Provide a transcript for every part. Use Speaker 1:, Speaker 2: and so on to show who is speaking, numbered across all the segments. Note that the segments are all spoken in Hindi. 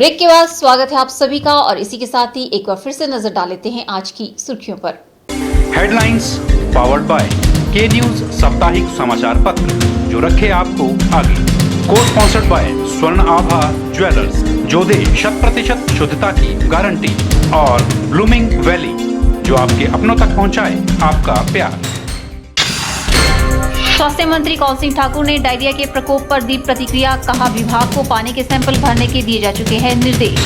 Speaker 1: ब्रेक के बाद स्वागत है आप सभी का और इसी के साथ ही एक बार फिर से नजर डाल लेते हैं आज की सुर्खियों पर।
Speaker 2: हेडलाइंस पावर्ड बाय के न्यूज साप्ताहिक समाचार पत्र जो रखे आपको आगे। को स्पॉन्सर्ड बाय स्वर्ण आभा ज्वेलर्स जो दे 100% शुद्धता की गारंटी और ब्लूमिंग वैली जो आपके अपनों तक पहुंचाए आपका प्यार।
Speaker 1: स्वास्थ्य मंत्री कौल सिंह ठाकुर ने डायरिया के प्रकोप पर दी प्रतिक्रिया, कहा विभाग को पानी के सैंपल भरने के दिए जा चुके हैं निर्देश।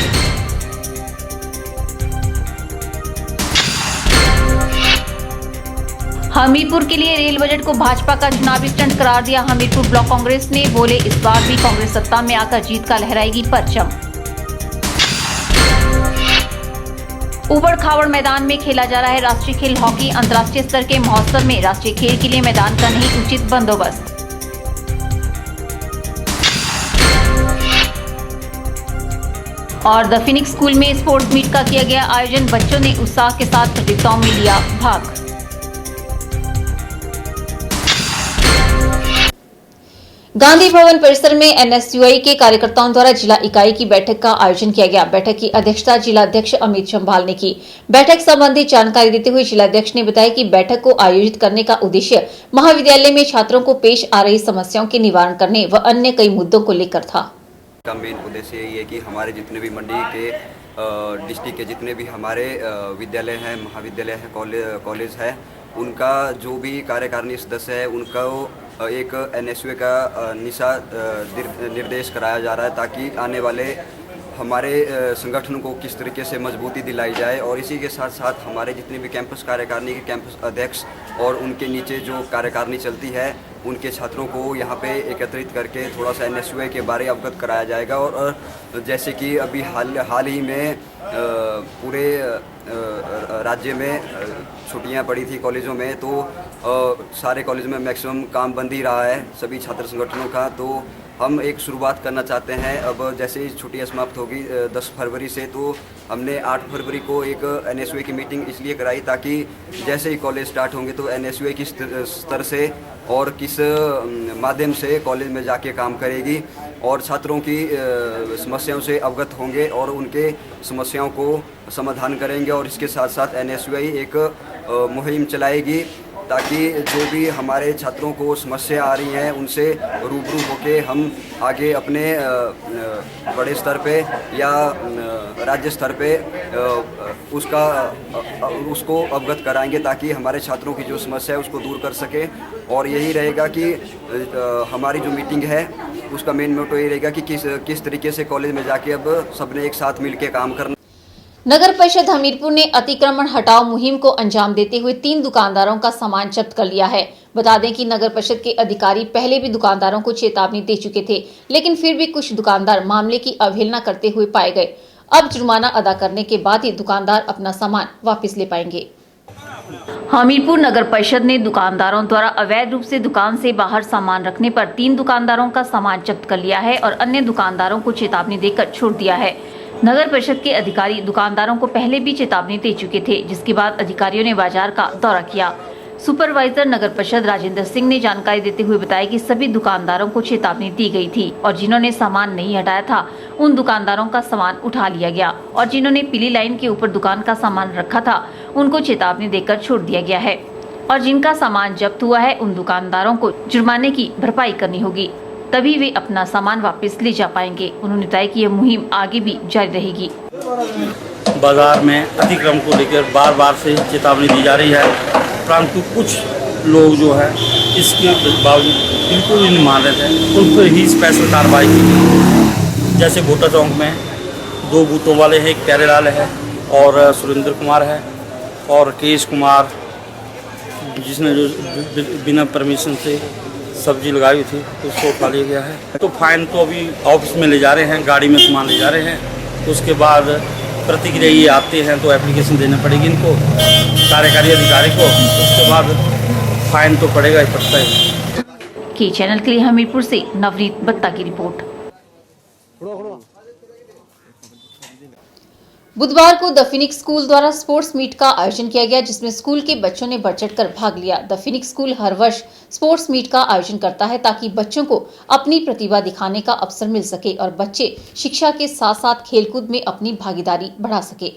Speaker 1: हमीरपुर के लिए रेल बजट को भाजपा का चुनावी स्टंट करार दिया हमीरपुर ब्लॉक कांग्रेस ने, बोले इस बार भी कांग्रेस सत्ता में आकर जीत का लहराएगी परचम। उबड़ खाबड़ मैदान में खेला जा रहा है राष्ट्रीय खेल हॉकी, अंतर्राष्ट्रीय स्तर के महोत्सव में राष्ट्रीय खेल के लिए मैदान का नहीं उचित बंदोबस्त। और द फिनिक्स स्कूल में स्पोर्ट्स मीट का किया गया आयोजन, बच्चों ने उत्साह के साथ प्रतियोगिताओं में लिया भाग। गांधी भवन परिसर में एनएसयूआई के कार्यकर्ताओं द्वारा जिला इकाई की बैठक का आयोजन किया गया। बैठक की अध्यक्षता जिला अध्यक्ष अमित चंभाल ने की। बैठक संबंधी जानकारी देते हुए जिला अध्यक्ष ने बताया कि बैठक को आयोजित करने का उद्देश्य महाविद्यालय में छात्रों को पेश आ रही समस्याओं के निवारण करने व अन्य कई मुद्दों को लेकर था।
Speaker 3: का मेन उद्देश्य यही है कि हमारे जितने भी मंडी के डिस्ट्रिक्ट के जितने भी हमारे विद्यालय हैं, महाविद्यालय हैं, कॉलेज है, उनका जो भी कार्यकारिणी सदस्य है उनका एक एनएसयूए का निर्देश कराया जा रहा है ताकि आने वाले हमारे संगठन को किस तरीके से मजबूती दिलाई जाए। और इसी के साथ साथ हमारे जितने भी कैंपस कार्यकारिणी के कैंपस अध्यक्ष और उनके नीचे जो कार्यकारिणी चलती है उनके छात्रों को यहाँ पे एकत्रित करके थोड़ा सा एनएसयूए के बारे अवगत कराया जाएगा। और जैसे कि अभी हाल ही में पूरे राज्य में छुट्टियां पड़ी थी कॉलेजों में, तो सारे कॉलेज में मैक्सिमम काम बंद ही रहा है सभी छात्र संगठनों का। तो हम एक शुरुआत करना चाहते हैं। अब जैसे ही छुट्टियां समाप्त होगी 10 फरवरी से, तो हमने 8 फरवरी को एक एनएसयूए की मीटिंग इसलिए कराई ताकि जैसे ही कॉलेज स्टार्ट होंगे तो एनएसयूए किस स्तर से और किस माध्यम से कॉलेज में जाके काम करेगी और छात्रों की समस्याओं से अवगत होंगे और उनके समस्याओं को समाधान करेंगे। और इसके साथ साथ एनएसयूआई एक मुहिम चलाएगी ताकि जो भी हमारे छात्रों को समस्या आ रही हैं उनसे रूबरू होके हम आगे अपने बड़े स्तर पे या राज्य स्तर पे उसको अवगत कराएंगे ताकि हमारे छात्रों की जो समस्या है उसको दूर कर सके। और यही रहेगा कि हमारी जो मीटिंग है उसका मेन मोटो यही रहेगा कि किस तरीके से कॉलेज में जाके अब सबने एक साथ मिल के काम करना।
Speaker 1: नगर परिषद हमीरपुर ने अतिक्रमण हटाओ मुहिम को अंजाम देते हुए 3 दुकानदारों का सामान जब्त कर लिया है। बता दें कि नगर परिषद के अधिकारी पहले भी दुकानदारों को चेतावनी दे चुके थे, लेकिन फिर भी कुछ दुकानदार मामले की अवहेलना करते हुए पाए गए। अब जुर्माना अदा करने के बाद ही दुकानदार अपना सामान वापस ले पाएंगे। हमीरपुर नगर परिषद ने दुकानदारों द्वारा अवैध रूप से दुकान से बाहर सामान रखने पर 3 दुकानदारों का सामान जब्त कर लिया है और अन्य दुकानदारों को चेतावनी देकर छोड़ दिया है। नगर परिषद के अधिकारी दुकानदारों को पहले भी चेतावनी दे चुके थे, जिसके बाद अधिकारियों ने बाजार का दौरा किया। सुपरवाइजर नगर परिषद राजेंद्र सिंह ने जानकारी देते हुए बताया कि सभी दुकानदारों को चेतावनी दी गई थी और जिन्होंने सामान नहीं हटाया था उन दुकानदारों का सामान उठा लिया गया और जिन्होंने पीली लाइन के ऊपर दुकान का सामान रखा था उनको चेतावनी देकर छोड़ दिया गया है और जिनका सामान जब्त हुआ है उन दुकानदारों को जुर्माने की भरपाई करनी होगी, तभी वे अपना सामान वापस ले जा पाएंगे। उन्होंने बताया कि यह मुहिम आगे भी जारी रहेगी।
Speaker 4: बाजार में अतिक्रमण को लेकर बार बार से चेतावनी दी जा रही है, परंतु कुछ लोग जो है इसके बावजूद बिल्कुल नहीं मान रहे थे, उन पर ही स्पेशल कार्रवाई की गई। जैसे भोटा चौक में 2 बूथों वाले हैं, एक प्यारेलाल है और सुरेंद्र कुमार है और केश कुमार, जिसने जो बिना परमिशन से सब्जी लगाई थी उसको उठा लिया गया है। तो फाइन तो अभी ऑफिस में ले जा रहे हैं, गाड़ी में सामान ले जा रहे हैं, तो उसके बाद प्रतिक्रिया ये आते हैं तो एप्लीकेशन देना पड़ेगी इनको कार्यकारी अधिकारी को, उसके बाद फाइन तो पड़ेगा ही पड़ता है।
Speaker 1: के चैनल के लिए हमीरपुर से नवनीत बत्ता की रिपोर्ट। बुधवार को द फिनिक्स स्कूल द्वारा स्पोर्ट्स मीट का आयोजन किया गया, जिसमें स्कूल के बच्चों ने बढ़ चढ़कर भाग लिया। द फिनिक्स स्कूल हर वर्ष स्पोर्ट्स मीट का आयोजन करता है ताकि बच्चों को अपनी प्रतिभा दिखाने का अवसर मिल सके और बच्चे शिक्षा के साथ साथ खेलकूद में अपनी भागीदारी बढ़ा सके।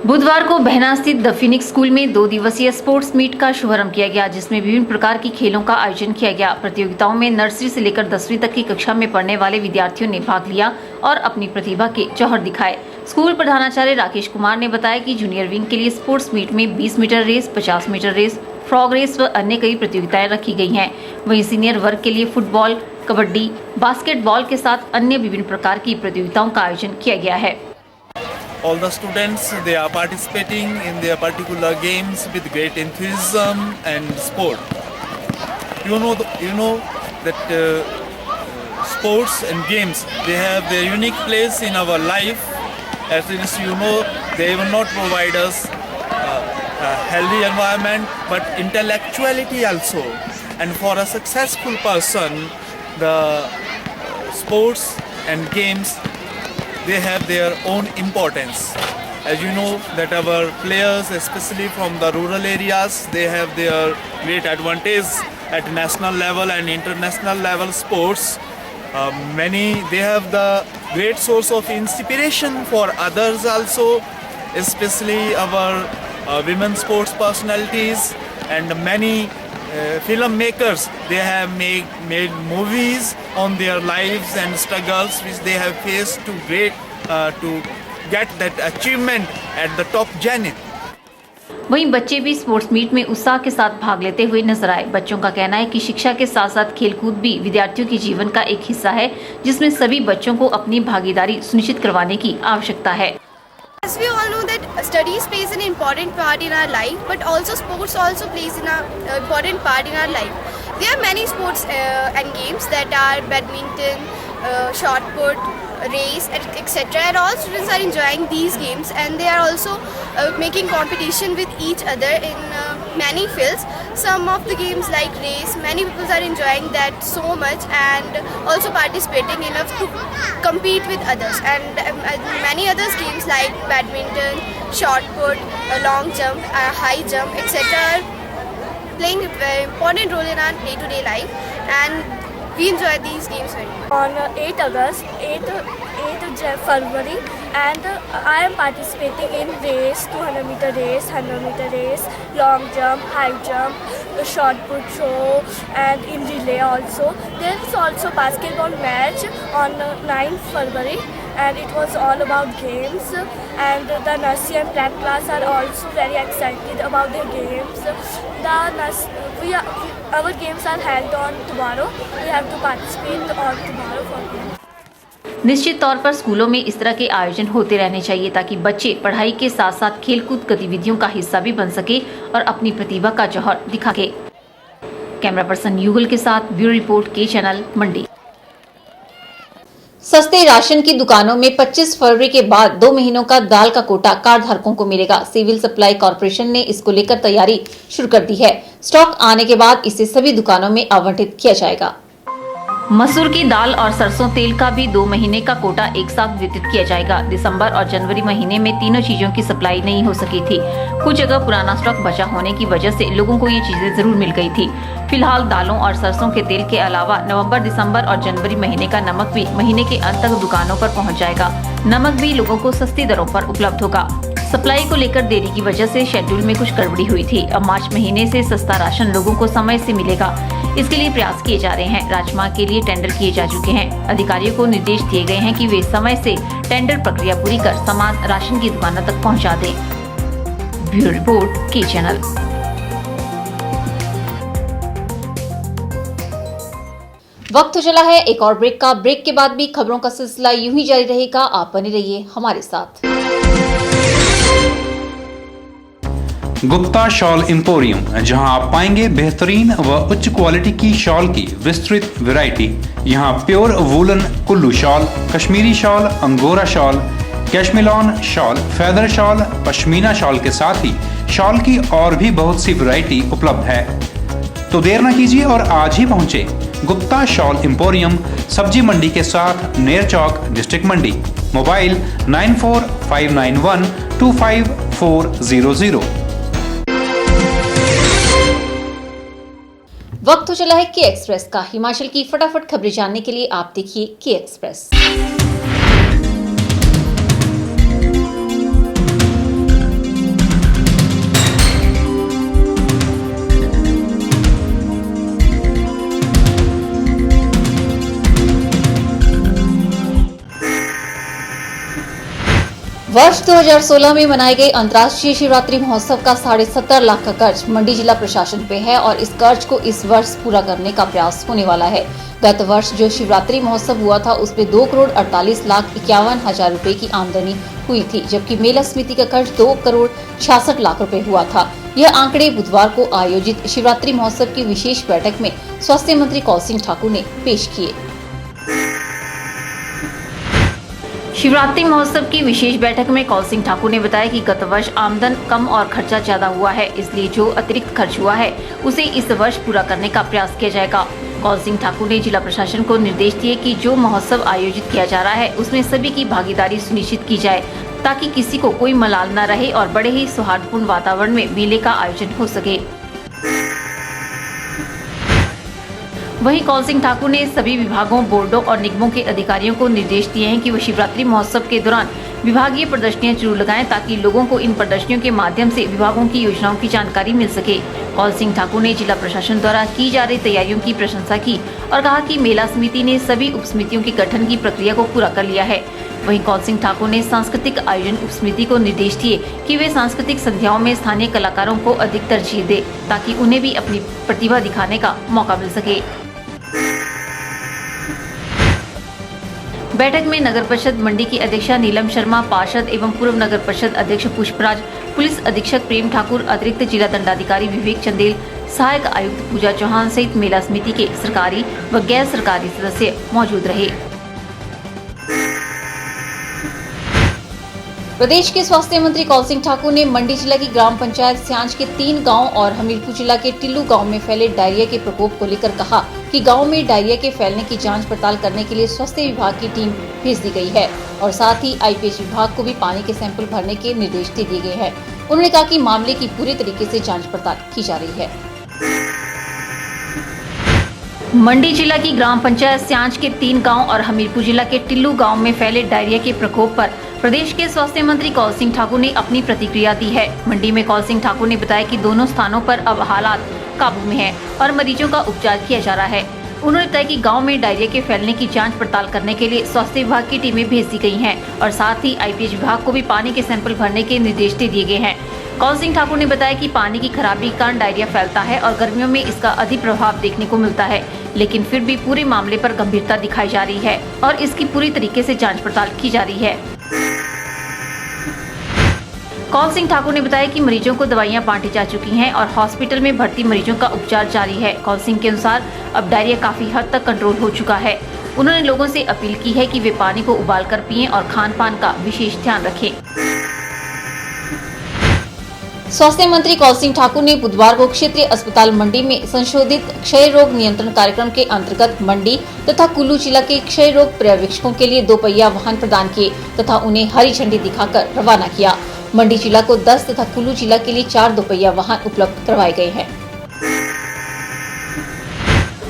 Speaker 1: बुधवार को बहना स्थित द फिनिक्स स्कूल में 2 दिवसीय स्पोर्ट्स मीट का शुभारंभ किया गया, जिसमें विभिन्न प्रकार की खेलों का आयोजन किया गया। प्रतियोगिताओं में नर्सरी से लेकर 10वीं तक की कक्षा में पढ़ने वाले विद्यार्थियों ने भाग लिया और अपनी प्रतिभा के जौहर दिखाए। स्कूल प्रधानाचार्य राकेश कुमार ने बताया कि जूनियर विंग के लिए स्पोर्ट्स मीट में 20 metre race, 50 metre race, frog race व अन्य कई प्रतियोगिताएं रखी गई हैं। वहीं सीनियर वर्ग के लिए फुटबॉल, कबड्डी, बास्केटबॉल के साथ अन्य विभिन्न प्रकार की प्रतियोगिताओं का आयोजन किया गया है।
Speaker 5: All the students, they are participating in their particular games with great enthusiasm and sport. You know that sports and games, they have their unique place in our life. As they will not provide us a healthy environment, but intellectuality also. And for a successful person, the sports and games, they have their own importance. As you know that our players, especially from the rural areas, they have their great advantage at national level and international level sports. They have the great source of inspiration for others also, especially our women sports personalities and many filmmakers. They have made movies on their lives and struggles which they have faced to get that achievement at the top zenith.
Speaker 1: वहीं बच्चे भी स्पोर्ट्स मीट में उत्साह के साथ भाग लेते हुए नजर आए। बच्चों का कहना है कि शिक्षा के साथ साथ खेलकूद भी विद्यार्थियों के जीवन का एक हिस्सा है, जिसमें सभी बच्चों को अपनी भागीदारी सुनिश्चित करवाने की आवश्यकता है।
Speaker 6: As we all know that studies plays an important part in our life, but also sports also plays an important part in our life. There are many sports and games that are badminton, shot put, race, etc. And all students are enjoying these games, and they are also making competition with each other in many fields. Some of the games like race, many people are enjoying that so much and also participating enough to compete with others. And many other games like badminton, shot put, long jump, high jump, etc. are playing an important role in our day-to-day life, and we enjoy these games very much.
Speaker 7: On 8 August, 8 February, and I am participating in race, 200 meter race, 100 meter race, long jump, high jump, shot put throw, and in relay also. There is also basketball match on 9 February, and it was all about games, and the nursery and plant class are also very excited about their games. Our games are held on tomorrow. We have to participate on tomorrow for games.
Speaker 1: निश्चित तौर पर स्कूलों में इस तरह के आयोजन होते रहने चाहिए ताकि बच्चे पढ़ाई के साथ साथ खेलकूद गतिविधियों का हिस्सा भी बन सके और अपनी प्रतिभा का जौहर दिखा सके। कैमरा पर्सन युगल के साथ ब्यूरो रिपोर्ट के चैनल मंडी। सस्ते राशन की दुकानों में 25 फरवरी के बाद 2 महीनों का दाल का कोटा कार्ड धारकों को मिलेगा। सिविल सप्लाई कॉर्पोरेशन ने इसको लेकर तैयारी शुरू कर दी है। स्टॉक आने के बाद इसे सभी दुकानों में आवंटित किया जाएगा। मसूर की दाल और सरसों तेल का भी 2 महीने का कोटा एक साथ वितरित किया जाएगा। दिसंबर और जनवरी महीने में तीनों चीजों की सप्लाई नहीं हो सकी थी। कुछ जगह पुराना स्टॉक बचा होने की वजह से लोगों को ये चीजें जरूर मिल गई थी। फिलहाल दालों और सरसों के तेल के अलावा नवंबर, दिसंबर और जनवरी महीने का नमक भी महीने के अंत तक दुकानों पर पहुंच जाएगा। नमक भी लोगों को सस्ती दरों पर उपलब्ध होगा। सप्लाई को लेकर देरी की वजह से शेड्यूल में कुछ गड़बड़ी हुई थी। अब मार्च महीने से सस्ता राशन लोगों को समय से मिलेगा। इसके लिए प्रयास किए जा रहे हैं। राजमा के लिए टेंडर किए जा चुके हैं। अधिकारियों को निर्देश दिए गए हैं कि वे समय से टेंडर प्रक्रिया पूरी कर सामान राशन की दुकानों तक पहुंचा दें। ब्यूरो रिपोर्ट के चैनल। वक्त तो चला है एक और ब्रेक का। ब्रेक के बाद भी खबरों का सिलसिला यूं ही जारी रहेगा। आप बने रहिए हमारे साथ।
Speaker 2: गुप्ता शॉल एम्पोरियम, जहां आप पाएंगे बेहतरीन व उच्च क्वालिटी की शॉल की विस्तृत वैरायटी। यहां pure woollen Kullu shawl, Kashmiri shawl, angora shawl, cashmilon shawl, feather shawl, pashmina shawl के साथ ही शॉल की और भी बहुत सी वैरायटी उपलब्ध है। तो देर न कीजिए और आज ही पहुंचे गुप्ता शॉल एम्पोरियम, सब्जी मंडी के साथ नेर चौक, डिस्ट्रिक्ट मंडी। मोबाइल 9459125400।
Speaker 1: वक्त हो चला है के एक्सप्रेस का। हिमाचल की फटाफट खबरें जानने के लिए आप देखिए के एक्सप्रेस। वर्ष 2016 में मनाए गए अंतर्राष्ट्रीय शिवरात्रि महोत्सव का 17.5 लाख का कर्ज मंडी जिला प्रशासन पे है और इस कर्ज को इस वर्ष पूरा करने का प्रयास होने वाला है। गत वर्ष जो शिवरात्रि महोत्सव हुआ था उसमें 2,48,51,000 रुपए की आमदनी हुई थी, जबकि मेला समिति का कर्ज 2,66 लाख रुपए हुआ था। यह आंकड़े बुधवार को आयोजित शिवरात्रि महोत्सव की विशेष बैठक में स्वास्थ्य मंत्री कौल सिंह ठाकुर ने पेश किए। शिवरात्रि महोत्सव की विशेष बैठक में कौल सिंह ठाकुर ने बताया कि गत वर्ष आमदन कम और खर्चा ज्यादा हुआ है, इसलिए जो अतिरिक्त खर्च हुआ है उसे इस वर्ष पूरा करने का प्रयास किया जाएगा। कौल सिंह ठाकुर ने जिला प्रशासन को निर्देश दिए कि जो महोत्सव आयोजित किया जा रहा है उसमें सभी की भागीदारी सुनिश्चित की जाए ताकि किसी को कोई मलाल न रहे और बड़े ही सौहार्दपूर्ण वातावरण में मेले का आयोजन हो सके। वहीं कौल सिंह ठाकुर ने सभी विभागों, बोर्डों और निगमों के अधिकारियों को निर्देश दिए हैं कि वो शिवरात्रि महोत्सव के दौरान विभागीय प्रदर्शनियां जरूर लगाएं ताकि लोगों को इन प्रदर्शनियों के माध्यम से विभागों की योजनाओं की जानकारी मिल सके। कौल सिंह ठाकुर ने जिला प्रशासन द्वारा की जा रही तैयारियों की प्रशंसा की और कहा कि मेला समिति ने सभी उप समितियों के गठन की प्रक्रिया को पूरा कर लिया है। वहीं कौल सिंह ठाकुर ने सांस्कृतिक आयोजन उप समिति को निर्देश दिए कि वे सांस्कृतिक संध्याओं में स्थानीय कलाकारों को अधिक तरजीह दे ताकि उन्हें भी अपनी प्रतिभा दिखाने का मौका मिल सके। बैठक में नगर परिषद मंडी की अध्यक्षा नीलम शर्मा, पार्षद एवं पूर्व नगर परिषद अध्यक्ष पुष्पराज, पुलिस अधीक्षक प्रेम ठाकुर, अतिरिक्त जिला दंडाधिकारी विवेक चंदेल, सहायक आयुक्त पूजा चौहान सहित मेला समिति के सरकारी व गैर सरकारी सदस्य मौजूद रहे। प्रदेश के स्वास्थ्य मंत्री कौल सिंह ठाकुर ने मंडी जिला की ग्राम पंचायत स्यांच के 3 गांव और हमीरपुर जिला के टिल्लू गांव में फैले डायरिया के प्रकोप को लेकर कहा कि गांव में डायरिया के फैलने की जांच पड़ताल करने के लिए स्वास्थ्य विभाग की टीम भेज दी गई है और साथ ही आईपीएच विभाग को भी पानी के सैंपल भरने के निर्देश दे दिए गए हैं। उन्होंने कहा कि मामले की पूरी तरीके से जाँच पड़ताल की जा रही है। मंडी जिला की ग्राम पंचायत स्यांच के 3 गांव और हमीरपुर जिला के टिल्लू गांव में फैले डायरिया के प्रकोप पर प्रदेश के स्वास्थ्य मंत्री कौल सिंह ठाकुर ने अपनी प्रतिक्रिया दी है। मंडी में कौल सिंह ठाकुर ने बताया कि दोनों स्थानों पर अब हालात काबू में है और मरीजों का उपचार किया जा रहा है। उन्होंने बताया कि गांव में डायरिया के फैलने की जांच पड़ताल करने के लिए स्वास्थ्य विभाग की टीमें भेज दी गई हैं और साथ ही आईपीएच विभाग को भी पानी के सैंपल भरने के निर्देश दे दिए गए हैं। कौल सिंह ठाकुर ने बताया कि पानी की खराबी के कारण डायरिया फैलता है और गर्मियों में इसका अधिक प्रभाव देखने को मिलता है, लेकिन फिर भी पूरे मामले पर गंभीरता दिखाई जा रही है और इसकी पूरी तरीके से जांच पड़ताल की जा रही है। कौल सिंह ठाकुर ने बताया कि मरीजों को दवाइयां बांटी जा चुकी हैं और हॉस्पिटल में भर्ती मरीजों का उपचार जारी है। कौल सिंह के अनुसार अब डायरिया काफी हद तक कंट्रोल हो चुका है। उन्होंने लोगों से अपील की है कि वे पानी को उबालकर पिएं और खान पान का विशेष ध्यान रखें। स्वास्थ्य मंत्री कौल सिंह ठाकुर ने बुधवार को क्षेत्रीय अस्पताल मंडी में संशोधित क्षय रोग नियंत्रण कार्यक्रम के अंतर्गत मंडी तथा कुल्लू जिला के क्षय रोग पर्यवेक्षकों के लिए 2 पहिया वाहन प्रदान किए तथा उन्हें हरी झंडी दिखाकर रवाना किया। मंडी जिला को 10 तथा कुल्लू जिला के लिए 4 2 पहिया वाहन उपलब्ध करवाए गए हैं।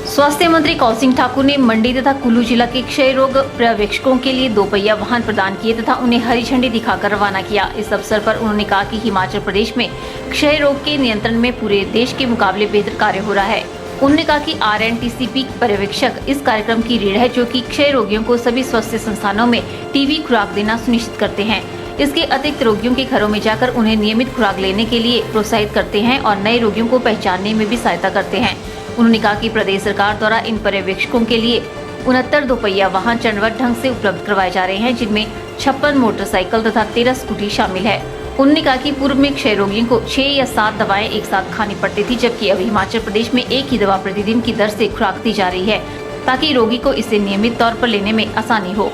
Speaker 1: स्वास्थ्य मंत्री कौल सिंह ठाकुर ने मंडी तथा कुल्लू जिला के क्षय रोग पर्यवेक्षकों के लिए 2 पहिया वाहन प्रदान किए तथा उन्हें हरी झंडी दिखाकर रवाना किया। इस अवसर पर उन्होंने कहा कि हिमाचल प्रदेश में क्षय रोग के नियंत्रण में पूरे देश के मुकाबले बेहतर कार्य हो रहा है। उन्होंने कहा कि RNTCP पर्यवेक्षक इस कार्यक्रम की रीढ़ है जो कि क्षय रोगियों को सभी स्वास्थ्य संस्थानों में टीबी खुराक देना सुनिश्चित करते हैं। इसके अतिरिक्त रोगियों के घरों में जाकर उन्हें नियमित खुराक लेने के लिए प्रोत्साहित करते हैं और नए रोगियों को पहचानने में भी सहायता करते हैं। उन्होंने कहा कि प्रदेश सरकार द्वारा इन पर्यवेक्षकों के लिए 69 2 पहिया वाहन चरणबद्ध ढंग से उपलब्ध करवाए जा रहे हैं, जिनमें 56 मोटरसाइकिल तथा 13 स्कूटी शामिल है। उन्होंने कहा कि पूर्व में क्षय रोगियों को 6 या 7 दवाएं एक साथ खानी पड़ती थी, जबकि अब हिमाचल प्रदेश में एक ही दवा प्रतिदिन की दर से खुराक दी जा रही है ताकि रोगी को इसे नियमित तौर पर लेने में आसानी हो।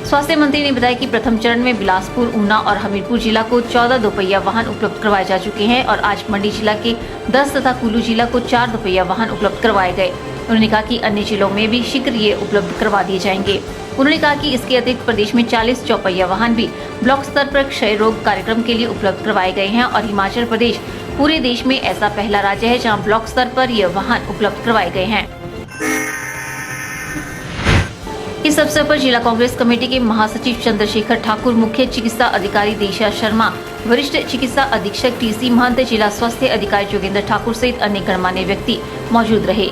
Speaker 1: स्वास्थ्य मंत्री ने बताया कि प्रथम चरण में बिलासपुर, ऊना और हमीरपुर जिला को 14 2 पहिया वाहन उपलब्ध करवाए जा चुके हैं और आज मंडी जिला के 10 तथा कुल्लू जिला को 4 2 पहिया वाहन उपलब्ध करवाए गए। उन्होंने कहा कि अन्य जिलों में भी शीघ्र ये उपलब्ध करवा दिए जाएंगे। उन्होंने कहा कि इसके अतिरिक्त प्रदेश में 40 चौपहिया वाहन भी ब्लॉक स्तर पर क्षय रोग कार्यक्रम के लिए उपलब्ध करवाए गए हैं और हिमाचल प्रदेश पूरे देश में ऐसा पहला राज्य है जहां ब्लॉक स्तर पर यह वाहन उपलब्ध करवाए गए हैं। इस अवसर पर जिला कांग्रेस कमेटी के महासचिव चंद्रशेखर ठाकुर, मुख्य चिकित्सा अधिकारी दिशा शर्मा, वरिष्ठ चिकित्सा अधीक्षक टीसी महंत, जिला स्वास्थ्य अधिकारी जोगेंद्र ठाकुर सहित अन्य गणमान्य व्यक्ति मौजूद रहे।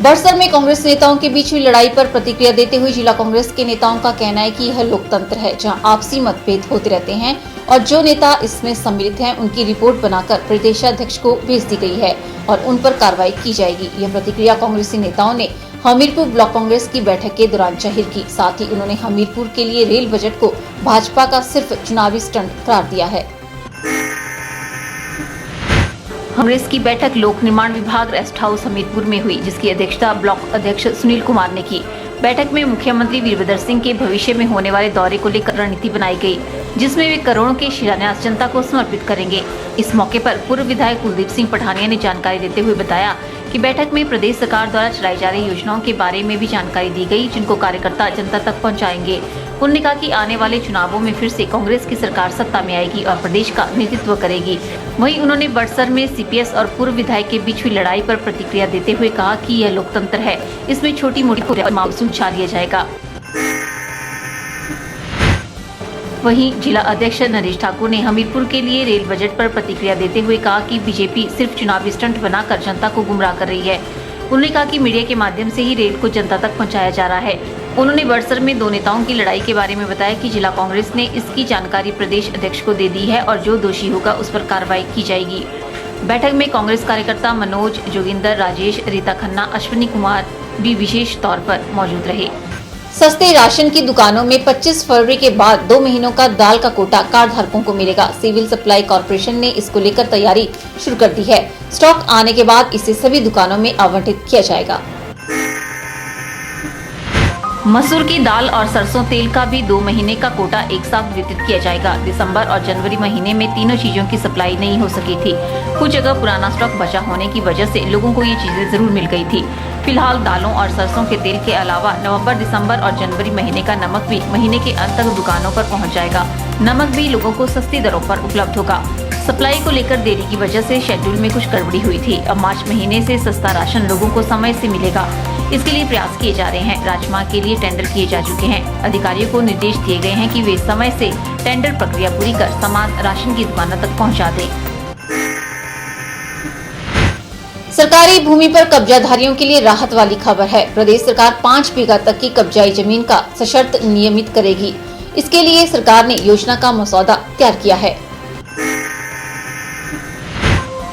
Speaker 1: बड़सर में कांग्रेस नेताओं के बीच हुई लड़ाई पर प्रतिक्रिया देते हुए जिला कांग्रेस के नेताओं का कहना है कि यह लोकतंत्र है जहां आपसी मतभेद होते रहते हैं और जो नेता इसमें सम्मिलित हैं उनकी रिपोर्ट बनाकर प्रदेशाध्यक्ष को भेज दी गई है और उन पर कार्रवाई की जाएगी। यह प्रतिक्रिया कांग्रेसी नेताओं ने हमीरपुर ब्लॉक कांग्रेस की बैठक के दौरान जाहिर की। साथ ही उन्होंने हमीरपुर के लिए रेल बजट को भाजपा का सिर्फ चुनावी स्टंट करार दिया है। कांग्रेस की बैठक लोक निर्माण विभाग रेस्ट हाउस हमीरपुर में हुई, जिसकी अध्यक्षता ब्लॉक अध्यक्ष सुनील कुमार ने की। बैठक में मुख्यमंत्री वीरभद्र सिंह के भविष्य में होने वाले दौरे को लेकर रणनीति बनाई गई, जिसमें वे करोड़ों के शिलान्यास जनता को समर्पित करेंगे। इस मौके पर पूर्व विधायक कुलदीप सिंह पठानिया ने जानकारी देते हुए बताया कि बैठक में प्रदेश सरकार द्वारा चलाई जा रही योजनाओं के बारे में भी जानकारी दी गई, जिनको कार्यकर्ता जनता तक पहुंचाएंगे। उन्होंने कहा कि आने वाले चुनावों में फिर से कांग्रेस की सरकार सत्ता में आएगी और प्रदेश का नेतृत्व करेगी। वहीं उन्होंने बड़सर में सीपीएस और पूर्व विधायक के बीच हुई लड़ाई पर प्रतिक्रिया देते हुए कहा कि यह लोकतंत्र है, इसमें छोटी मोटी मामले सुलझा लिया जाएगा। वहीं जिला अध्यक्ष नरेश ठाकुर ने हमीरपुर के लिए रेल बजट पर प्रतिक्रिया देते हुए कहा कि बीजेपी सिर्फ चुनावी स्टंट बनाकर जनता को गुमराह कर रही है। उन्होंने कहा कि मीडिया के माध्यम से ही रेल को जनता तक पहुंचाया जा रहा है। उन्होंने बड़सर में दो नेताओं की लड़ाई के बारे में बताया कि जिला कांग्रेस ने इसकी जानकारी प्रदेश अध्यक्ष को दे दी है और जो दोषी होगा उस पर कार्रवाई की जाएगी। बैठक में कांग्रेस कार्यकर्ता मनोज, जोगिंदर, राजेश, रीता खन्ना, अश्विनी कुमार भी विशेष तौर पर मौजूद रहे। सस्ते राशन की दुकानों में 25 फरवरी के बाद 2 महीनों का दाल का कोटा कार्ड धारकों को मिलेगा। सिविल सप्लाई कॉर्पोरेशन ने इसको लेकर तैयारी शुरू कर दी है। स्टॉक आने के बाद इसे सभी दुकानों में आवंटित किया जाएगा। मसूर की दाल और सरसों तेल का भी 2 महीने का कोटा एक साथ वितरित किया जाएगा। दिसंबर और जनवरी महीने में तीनों चीजों की सप्लाई नहीं हो सकी थी। कुछ जगह पुराना स्टॉक बचा होने की वजह से लोगों को ये चीजें जरूर मिल गई थी। फिलहाल दालों और सरसों के तेल के अलावा नवंबर, दिसंबर और जनवरी महीने का नमक भी महीने के अंत तक दुकानों पर पहुंच जाएगा। नमक भी लोगों को सस्ती दरों पर उपलब्ध होगा। सप्लाई को लेकर देरी की वजह से शेड्यूल में कुछ गड़बड़ी हुई थी। अब मार्च महीने से सस्ता राशन लोगों को समय से मिलेगा। इसके लिए प्रयास किए जा रहे हैं। राजमाह के लिए टेंडर किए जा चुके हैं। अधिकारियों को निर्देश दिए गए हैं कि वे समय से टेंडर प्रक्रिया पूरी कर सामान राशन की दुकानों तक पहुंचा दें। सरकारी भूमि पर कब्जाधारियों के लिए राहत वाली खबर है। प्रदेश सरकार 5 बीघा तक की कब्जाई जमीन का सशर्त नियमित करेगी। इसके लिए सरकार ने योजना का मसौदा तैयार किया है।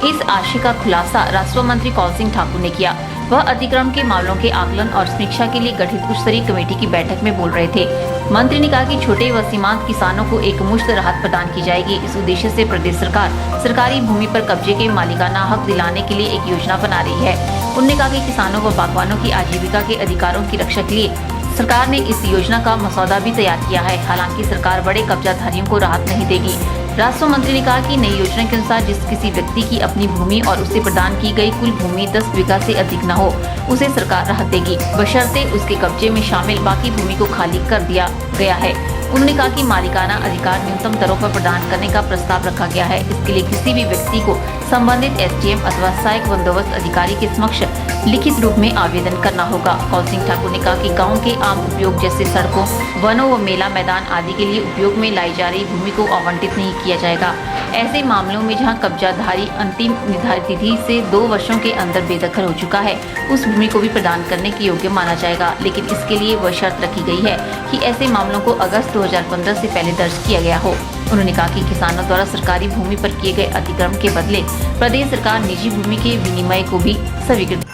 Speaker 1: इस आशय का खुलासा राजस्व मंत्री कौल सिंह ठाकुर ने किया। वह अतिक्रमण के मामलों के आकलन और समीक्षा के लिए गठित उच्च स्तरीय कमेटी की बैठक में बोल रहे थे। मंत्री ने कहा कि छोटे व सीमांत किसानों को एक मुश्त राहत प्रदान की जाएगी। इस उद्देश्य से प्रदेश सरकार सरकारी भूमि पर कब्जे के मालिकाना हक दिलाने के लिए एक योजना बना रही है। उन्होंने कहा कि किसानों व बागवानों की आजीविका के अधिकारों की रक्षा के लिए सरकार ने इस योजना का मसौदा भी तैयार किया है। हालांकि सरकार बड़े कब्जाधारियों को राहत नहीं देगी। राजस्व मंत्री ने कहा कि नई योजना के अनुसार जिस किसी व्यक्ति की अपनी भूमि और उसे प्रदान की गई कुल भूमि 10 बीघा से अधिक न हो, उसे सरकार राहत देगी, बशर्ते उसके कब्जे में शामिल बाकी भूमि को खाली कर दिया गया है। उन्होंने कहा कि मालिकाना अधिकार न्यूनतम दरों पर प्रदान करने का प्रस्ताव रखा गया है। इसके लिए किसी भी व्यक्ति को संबंधित एसडीएम अथवा सहायक बंदोबस्त अधिकारी के समक्ष लिखित रूप में आवेदन करना होगा। कौल सिंह ठाकुर ने कहा कि गाँव के आम उपयोग जैसे सड़कों, वनों व मेला मैदान आदि के लिए उपयोग में लाई जा रही भूमि को आवंटित नहीं किया जाएगा। ऐसे मामलों में जहां कब्जाधारी अंतिम निर्धारित तिथि से 2 वर्षों के अंदर बेदखल हो चुका है, उस भूमि को भी प्रदान करने के योग्य माना जाएगा। लेकिन इसके लिए वह शर्त रखी गई है कि ऐसे मामलों को अगस्त 2015 से पहले दर्ज किया गया हो। उन्होंने कहा कि किसानों द्वारा सरकारी भूमि पर किए गए अतिक्रमण के बदले प्रदेश सरकार निजी भूमि के विनिमय को भी स्वीकृत।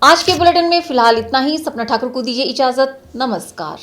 Speaker 1: आज के बुलेटिन में फिलहाल इतना ही। सपना ठाकुर को दीजिए इजाजत। नमस्कार।